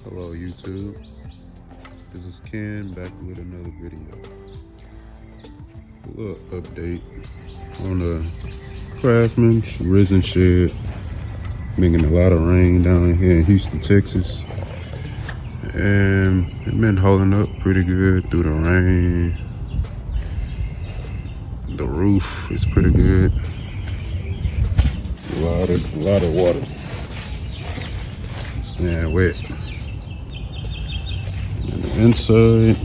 Hello YouTube, this is Ken back with another video. A little update on the Craftsman Resin shed. Making a lot of rain down here in Houston, Texas. And it's been holding up pretty good through the rain. The roof is pretty good. A lot of water. Staying wet. And the inside,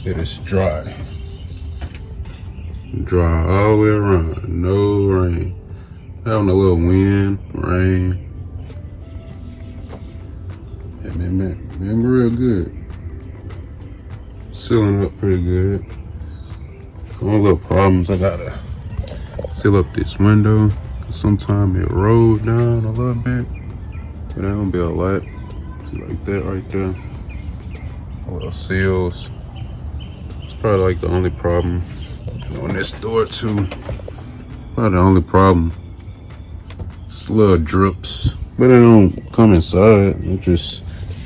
it is dry. Dry all the way around, no rain. Having a little wind, rain. And been real good. Sealing up pretty good. Only little problems, I gotta seal up this window. Sometimes it rolls down a little bit. But that don't be a lot. See, like that right there. Little seals. It's probably like the only problem. On this door too. Probably the only problem. It's little drips. But they don't come inside. It just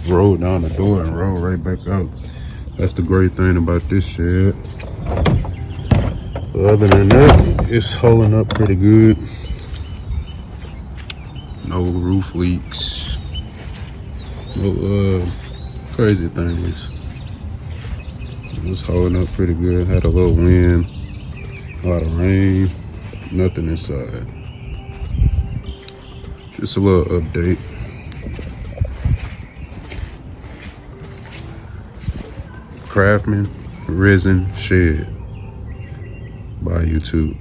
roll down the door and roll right back out. That's the great thing about this shed. But other than that, it's holding up pretty good. No roof leaks. No crazy things. It's holding up pretty good. Had a little wind, a lot of rain, nothing inside. Just a little update. Craftsman Resin Shed by YouTube.